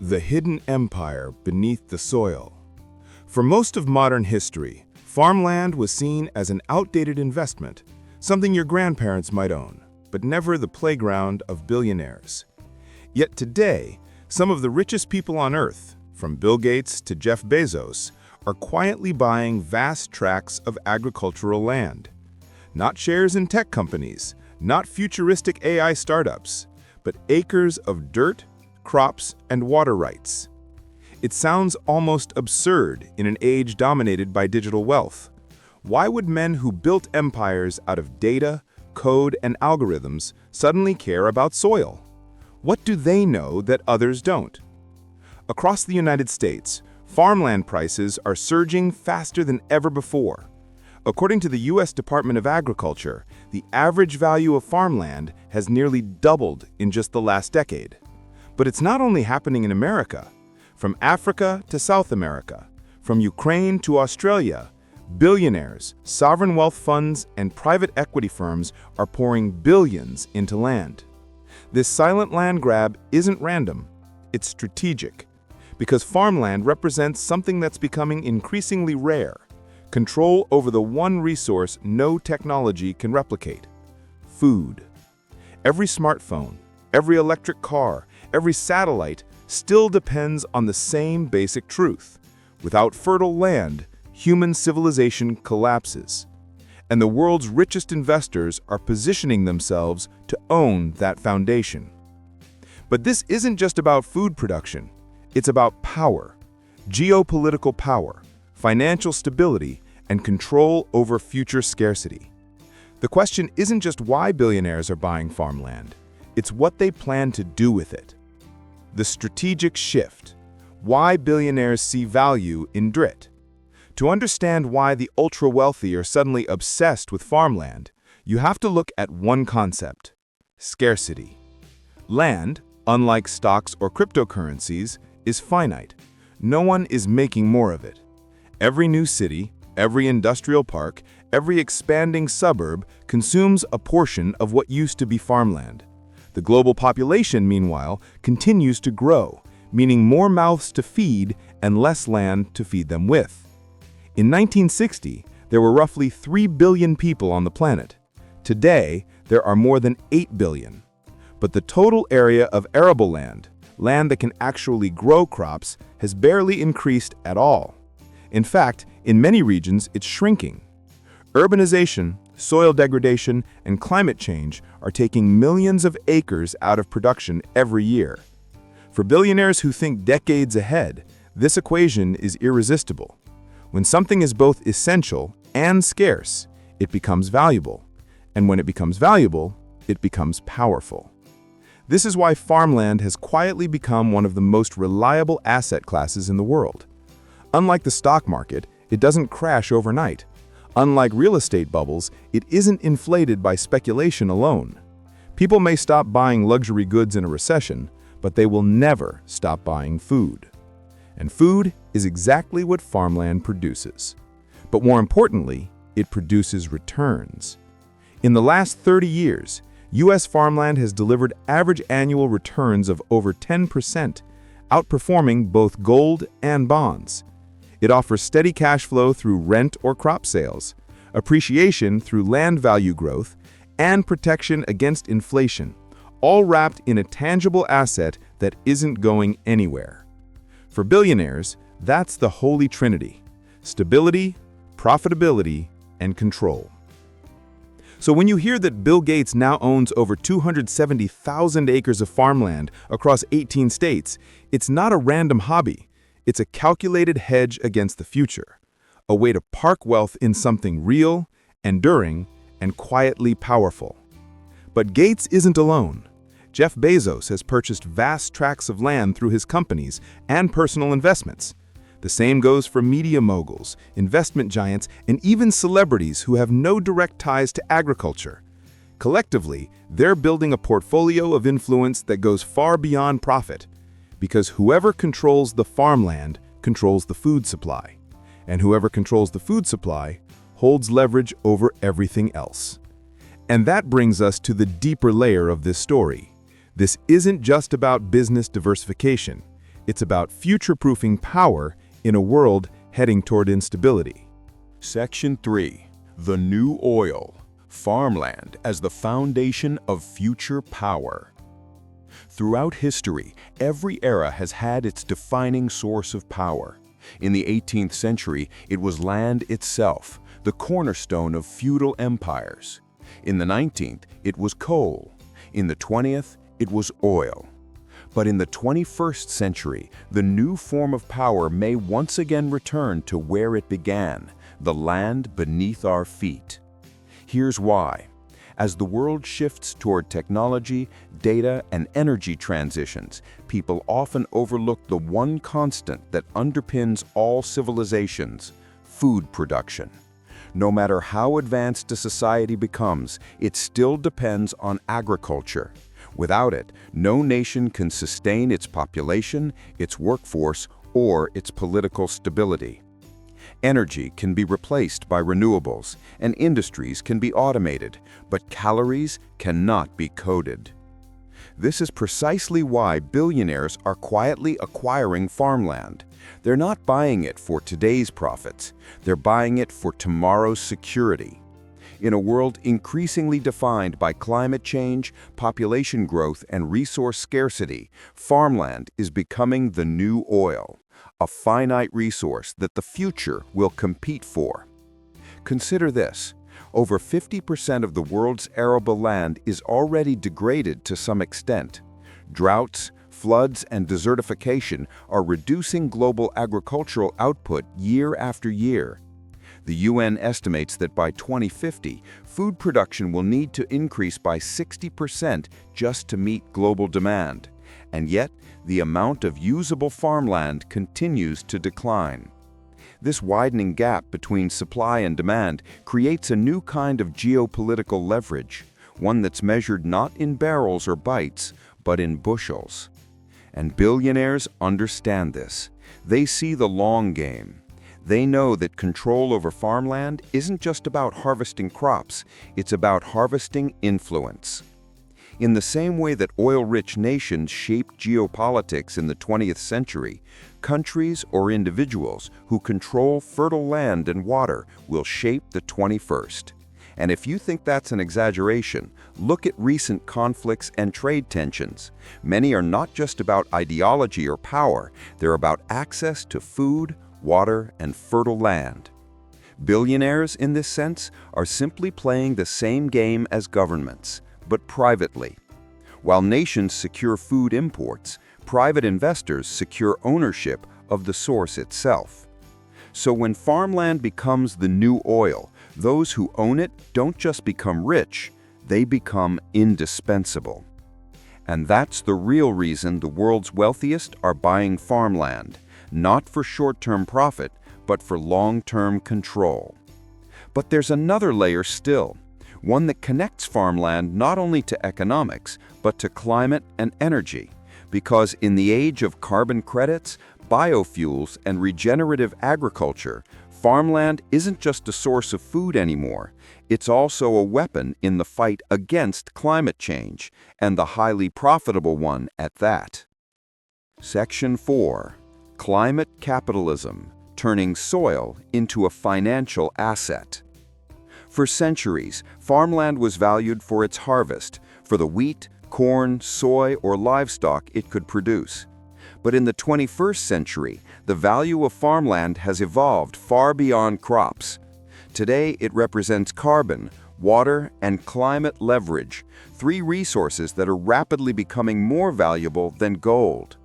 The hidden empire beneath the soil. For most of modern history, farmland was seen as an outdated investment, something your grandparents might own, but never the playground of billionaires. Yet today, some of the richest people on Earth, from Bill Gates to Jeff Bezos, are quietly buying vast tracts of agricultural land. Not shares in tech companies, not futuristic AI startups, but acres of dirt, crops, and water rights. It sounds almost absurd in an age dominated by digital wealth. Why would men who built empires out of data, code, and algorithms suddenly care about soil? What do they know that others don't? Across the United States, farmland prices are surging faster than ever before. According to the U.S. Department of Agriculture, the average value of farmland has nearly doubled in just the last decade. But it's not only happening in America. From Africa to South America, from Ukraine to Australia, billionaires, sovereign wealth funds, and private equity firms are pouring billions into land. This silent land grab isn't random, it's strategic, because farmland represents something that's becoming increasingly rare: control over the one resource no technology can replicate: food. Every smartphone, every electric car, every satellite still depends on the same basic truth. Without fertile land, human civilization collapses. And the world's richest investors are positioning themselves to own that foundation. But this isn't just about food production. It's about power, geopolitical power, financial stability, and control over future scarcity. The question isn't just why billionaires are buying farmland. It's what they plan to do with it. The strategic shift. Why billionaires see value in DRIT. To understand why the ultra-wealthy are suddenly obsessed with farmland, you have to look at one concept: scarcity. Land, unlike stocks or cryptocurrencies, is finite. No one is making more of it. Every new city, every industrial park, every expanding suburb consumes a portion of what used to be farmland. The global population, meanwhile, continues to grow, meaning more mouths to feed and less land to feed them with. In 1960, there were roughly 3 billion people on the planet. Today, there are more than 8 billion. But the total area of arable land, land that can actually grow crops, has barely increased at all. In fact, in many regions, it's shrinking. Urbanization, soil degradation, and climate change are taking millions of acres out of production every year. For billionaires who think decades ahead, this equation is irresistible. When something is both essential and scarce, it becomes valuable. And when it becomes valuable, it becomes powerful. This is why farmland has quietly become one of the most reliable asset classes in the world. Unlike the stock market, it doesn't crash overnight. Unlike real estate bubbles, it isn't inflated by speculation alone. People may stop buying luxury goods in a recession, but they will never stop buying food. And food is exactly what farmland produces. But more importantly, it produces returns. In the last 30 years, U.S. farmland has delivered average annual returns of over 10%, outperforming both gold and bonds. It offers steady cash flow through rent or crop sales, appreciation through land value growth, and protection against inflation, all wrapped in a tangible asset that isn't going anywhere. For billionaires, that's the holy trinity: stability, profitability, and control. So when you hear that Bill Gates now owns over 270,000 acres of farmland across 18 states, it's not a random hobby. It's a calculated hedge against the future, a way to park wealth in something real, enduring, and quietly powerful. But Gates isn't alone. Jeff Bezos has purchased vast tracts of land through his companies and personal investments. The same goes for media moguls, investment giants, and even celebrities who have no direct ties to agriculture. Collectively, they're building a portfolio of influence that goes far beyond profit. Because whoever controls the farmland controls the food supply, and whoever controls the food supply holds leverage over everything else. And that brings us to the deeper layer of this story. This isn't just about business diversification. It's about future-proofing power in a world heading toward instability. Section 3. The New Oil. Farmland as the foundation of future power. Throughout history, every era has had its defining source of power. In the 18th century, it was land itself, the cornerstone of feudal empires. In the 19th, it was coal. In the 20th, it was oil. But in the 21st century, the new form of power may once again return to where it began, the land beneath our feet. Here's why. As the world shifts toward technology, data, and energy transitions, people often overlook the one constant that underpins all civilizations: food production. No matter how advanced a society becomes, it still depends on agriculture. Without it, no nation can sustain its population, its workforce, or its political stability. Energy can be replaced by renewables, and industries can be automated, but calories cannot be coded. This is precisely why billionaires are quietly acquiring farmland. They're not buying it for today's profits, they're buying it for tomorrow's security. In a world increasingly defined by climate change, population growth, and resource scarcity, farmland is becoming the new oil, a finite resource that the future will compete for. Consider this: over 50% of the world's arable land is already degraded to some extent. Droughts, floods, and desertification are reducing global agricultural output year after year. The UN estimates that by 2050, food production will need to increase by 60% just to meet global demand. And yet, the amount of usable farmland continues to decline. This widening gap between supply and demand creates a new kind of geopolitical leverage, one that's measured not in barrels or bites, but in bushels. And billionaires understand this. They see the long game. They know that control over farmland isn't just about harvesting crops, it's about harvesting influence. In the same way that oil-rich nations shaped geopolitics in the 20th century, countries or individuals who control fertile land and water will shape the 21st. And if you think that's an exaggeration, look at recent conflicts and trade tensions. Many are not just about ideology or power, they're about access to food, water, and fertile land. Billionaires, in this sense, are simply playing the same game as governments, but privately. While nations secure food imports, private investors secure ownership of the source itself. So when farmland becomes the new oil, those who own it don't just become rich, they become indispensable. And that's the real reason the world's wealthiest are buying farmland, not for short-term profit, but for long-term control. But there's another layer still, one that connects farmland not only to economics, but to climate and energy. Because in the age of carbon credits, biofuels, and regenerative agriculture, farmland isn't just a source of food anymore. It's also a weapon in the fight against climate change, and the highly profitable one at that. Section 4. Climate capitalism, turning soil into a financial asset. For centuries, farmland was valued for its harvest, for the wheat, corn, soy, or livestock it could produce. But in the 21st century, the value of farmland has evolved far beyond crops. Today, it represents carbon, water, and climate leverage, three resources that are rapidly becoming more valuable than gold.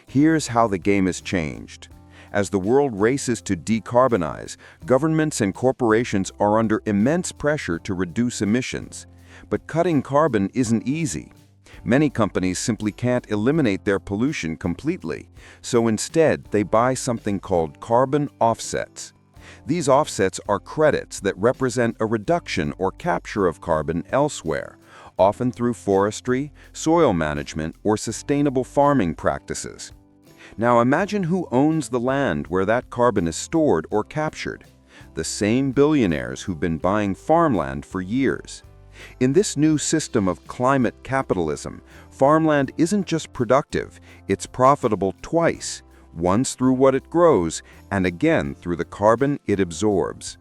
Here's how the game has changed. As the world races to decarbonize, governments and corporations are under immense pressure to reduce emissions. But cutting carbon isn't easy. Many companies simply can't eliminate their pollution completely, so instead they buy something called carbon offsets. These offsets are credits that represent a reduction or capture of carbon elsewhere, often through forestry, soil management, or sustainable farming practices. Now imagine who owns the land where that carbon is stored or captured. The same billionaires who've been buying farmland for years. In this new system of climate capitalism, Farmland isn't just productive, it's profitable twice, once through what it grows, and again through the carbon it absorbs.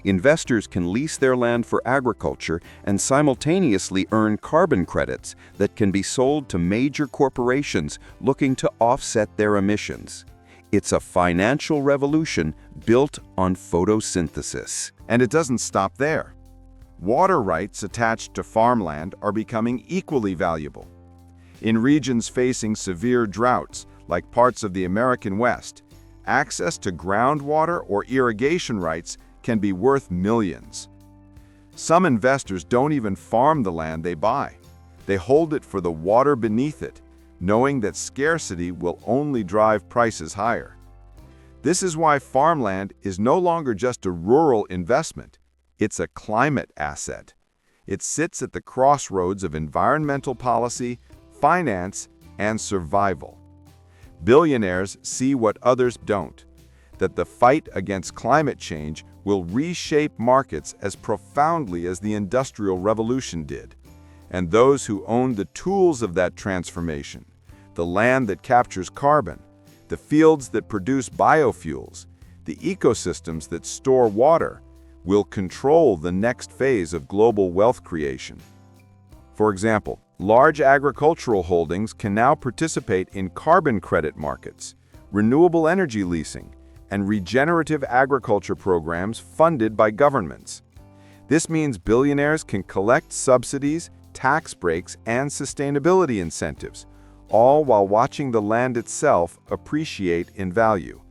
Investors can lease their land for agriculture and simultaneously earn carbon credits that can be sold to major corporations looking to offset their emissions. It's a financial revolution built on photosynthesis. And it doesn't stop there. Water rights attached to farmland are becoming equally valuable. In regions facing severe droughts, like parts of the American West, access to groundwater or irrigation rights can be worth millions. Some investors don't even farm the land they buy. They hold it for the water beneath it, knowing that scarcity will only drive prices higher. This is why farmland is no longer just a rural investment. It's a climate asset. It sits at the crossroads of environmental policy, finance, and survival. Billionaires see what others don't, that the fight against climate change will reshape markets as profoundly as the Industrial Revolution did. And those who own the tools of that transformation, the land that captures carbon, the fields that produce biofuels, the ecosystems that store water, will control the next phase of global wealth creation. For example, large agricultural holdings can now participate in carbon credit markets, renewable energy leasing, and regenerative agriculture programs funded by governments. This means billionaires can collect subsidies, tax breaks, and sustainability incentives, all while watching the land itself appreciate in value.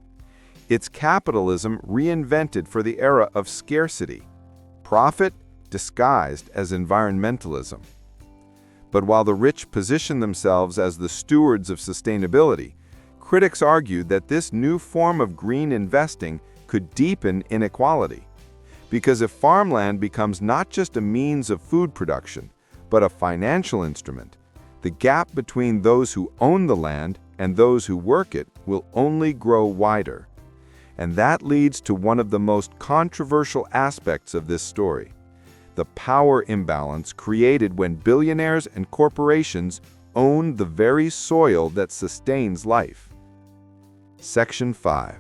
It's capitalism reinvented for the era of scarcity, profit disguised as environmentalism. But while the rich position themselves as the stewards of sustainability, critics argue that this new form of green investing could deepen inequality. Because if farmland becomes not just a means of food production, but a financial instrument, the gap between those who own the land and those who work it will only grow wider. And that leads to one of the most controversial aspects of this story: the power imbalance created when billionaires and corporations own the very soil that sustains life. Section 5.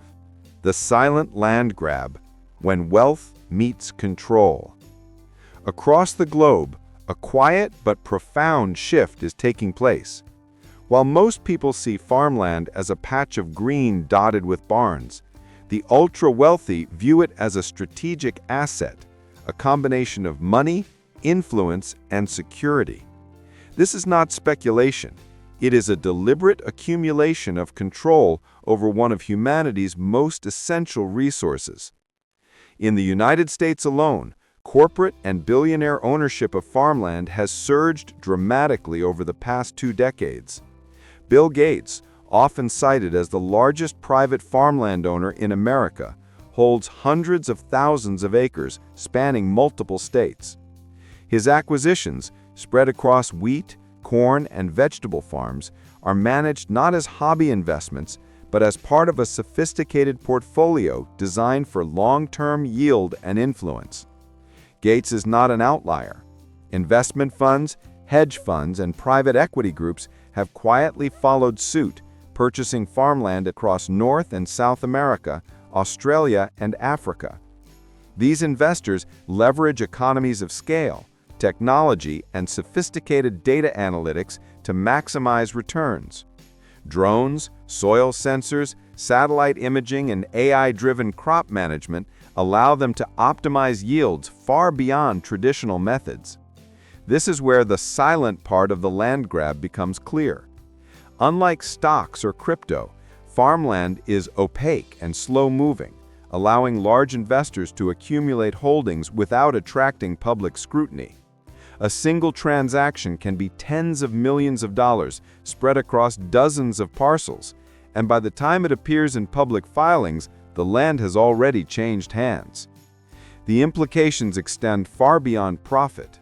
The silent land grab, when wealth meets control. Across the globe, a quiet but profound shift is taking place. While most people see farmland as a patch of green dotted with barns, the ultra-wealthy view it as a strategic asset, a combination of money, influence, and security. This is not speculation. It is a deliberate accumulation of control over one of humanity's most essential resources. In the United States alone, corporate and billionaire ownership of farmland has surged dramatically over the past 2 decades. Bill Gates, often cited as the largest private farmland owner in America, holds hundreds of thousands of acres spanning multiple states. His acquisitions, spread across wheat, corn, and vegetable farms, are managed not as hobby investments, but as part of a sophisticated portfolio designed for long-term yield and influence. Gates is not an outlier. Investment funds, hedge funds, and private equity groups have quietly followed suit, purchasing farmland across North and South America, Australia, and Africa. These investors leverage economies of scale, technology, and sophisticated data analytics to maximize returns. Drones, soil sensors, satellite imaging, and AI-driven crop management allow them to optimize yields far beyond traditional methods. This is where the silent part of the land grab becomes clear. Unlike stocks or crypto, farmland is opaque and slow-moving, allowing large investors to accumulate holdings without attracting public scrutiny. A single transaction can be tens of millions of dollars spread across dozens of parcels, and by the time it appears in public filings, the land has already changed hands. The implications extend far beyond profit.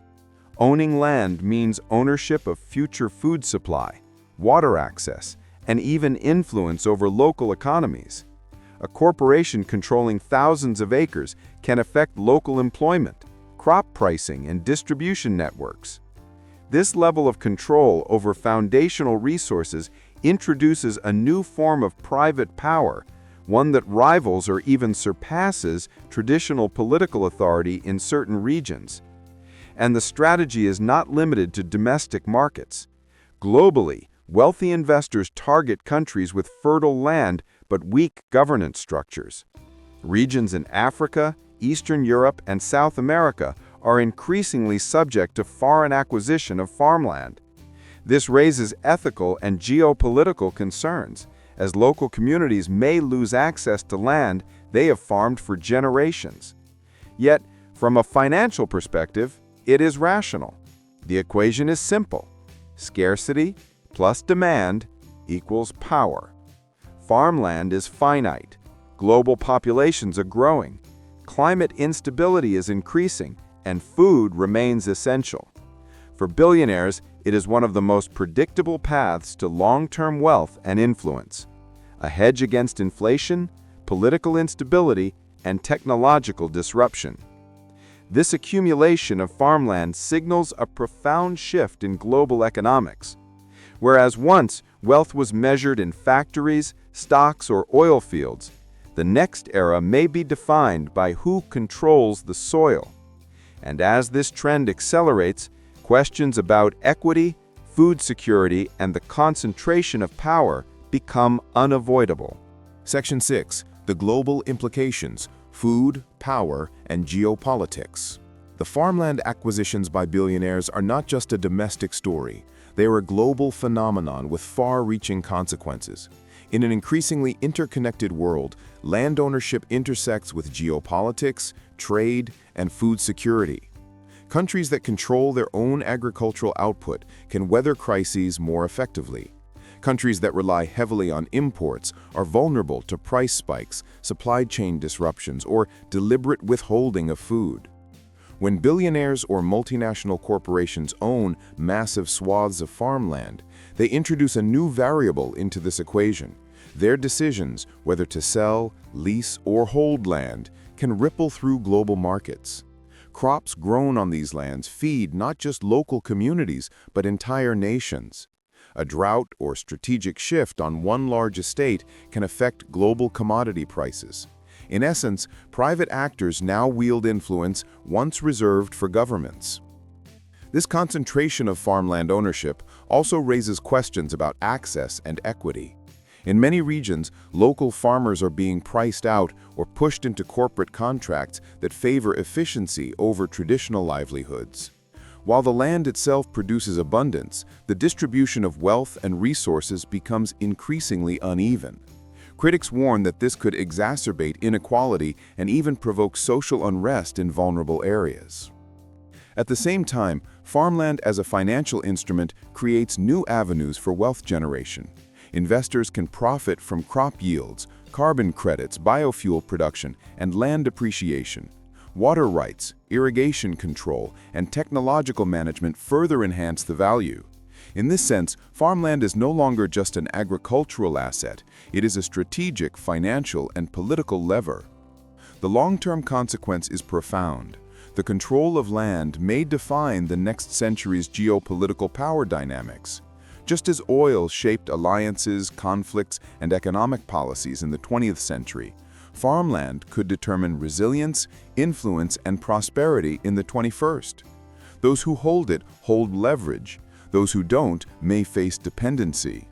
Owning land means ownership of future food supply, water access, and even influence over local economies. A corporation controlling thousands of acres can affect local employment, crop pricing, and distribution networks. This level of control over foundational resources introduces a new form of private power, one that rivals or even surpasses traditional political authority in certain regions. And the strategy is not limited to domestic markets. Globally, wealthy investors target countries with fertile land but weak governance structures. Regions in Africa, Eastern Europe, and South America are increasingly subject to foreign acquisition of farmland. This raises ethical and geopolitical concerns, as local communities may lose access to land they have farmed for generations. Yet, from a financial perspective, it is rational. The equation is simple. Scarcity plus demand equals power. Farmland is finite. Global populations are growing. Climate instability is increasing, and food remains essential. For billionaires, it is one of the most predictable paths to long-term wealth and influence. A hedge against inflation, political instability, and technological disruption. This accumulation of farmland signals a profound shift in global economics. Whereas once wealth was measured in factories, stocks, or oil fields, the next era may be defined by who controls the soil. And as this trend accelerates, questions about equity, food security, and the concentration of power become unavoidable. Section 6. The global implications: food, power, and geopolitics. The farmland acquisitions by billionaires are not just a domestic story. They are a global phenomenon with far-reaching consequences. In an increasingly interconnected world, land ownership intersects with geopolitics, trade, and food security. Countries that control their own agricultural output can weather crises more effectively. Countries that rely heavily on imports are vulnerable to price spikes, supply chain disruptions, or deliberate withholding of food. When billionaires or multinational corporations own massive swaths of farmland, they introduce a new variable into this equation. Their decisions, whether to sell, lease, or hold land, can ripple through global markets. Crops grown on these lands feed not just local communities, but entire nations. A drought or strategic shift on one large estate can affect global commodity prices. In essence, private actors now wield influence once reserved for governments. This concentration of farmland ownership also raises questions about access and equity. In many regions, local farmers are being priced out or pushed into corporate contracts that favor efficiency over traditional livelihoods. While the land itself produces abundance, the distribution of wealth and resources becomes increasingly uneven. Critics warn that this could exacerbate inequality and even provoke social unrest in vulnerable areas. At the same time, farmland as a financial instrument creates new avenues for wealth generation. Investors can profit from crop yields, carbon credits, biofuel production, and land appreciation. Water rights, irrigation control, and technological management further enhance the value. In this sense, farmland is no longer just an agricultural asset, it is a strategic, financial, and political lever. The long-term consequence is profound. The control of land may define the next century's geopolitical power dynamics. Just as oil shaped alliances, conflicts, and economic policies in the 20th century, farmland could determine resilience, influence, and prosperity in the 21st. Those who hold it hold leverage. Those who don't may face dependency.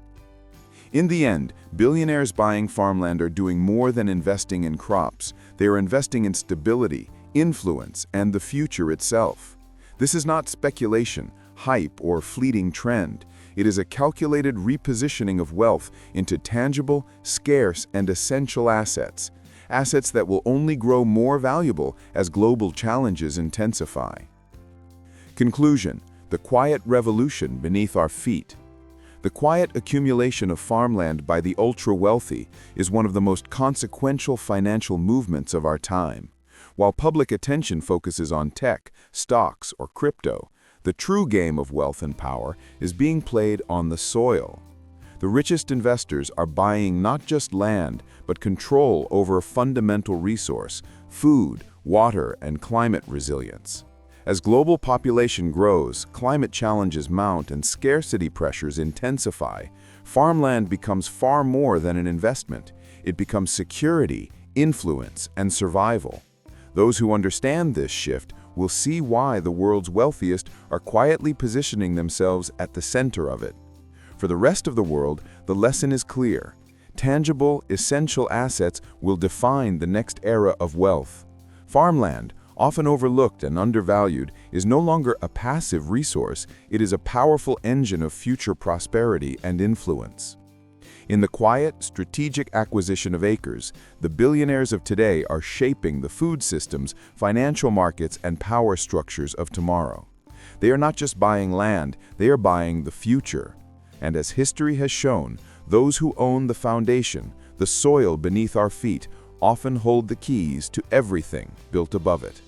In the end, billionaires buying farmland are doing more than investing in crops. They are investing in stability, influence, and the future itself. This is not speculation, hype, or fleeting trend. It is a calculated repositioning of wealth into tangible, scarce, and essential assets. Assets that will only grow more valuable as global challenges intensify. Conclusion: the quiet revolution beneath our feet. The quiet accumulation of farmland by the ultra-wealthy is one of the most consequential financial movements of our time. While public attention focuses on tech, stocks, or crypto, the true game of wealth and power is being played on the soil. The richest investors are buying not just land, but control over a fundamental resource: food, water, and climate resilience. As global population grows, climate challenges mount, and scarcity pressures intensify, farmland becomes far more than an investment. It becomes security, influence, and survival. Those who understand this shift will see why the world's wealthiest are quietly positioning themselves at the center of it. For the rest of the world, the lesson is clear. Tangible, essential assets will define the next era of wealth. Farmland, often overlooked and undervalued, is no longer a passive resource, it is a powerful engine of future prosperity and influence. In the quiet, strategic acquisition of acres, the billionaires of today are shaping the food systems, financial markets, and power structures of tomorrow. They are not just buying land, they are buying the future. And as history has shown, those who own the foundation, the soil beneath our feet, often hold the keys to everything built above it.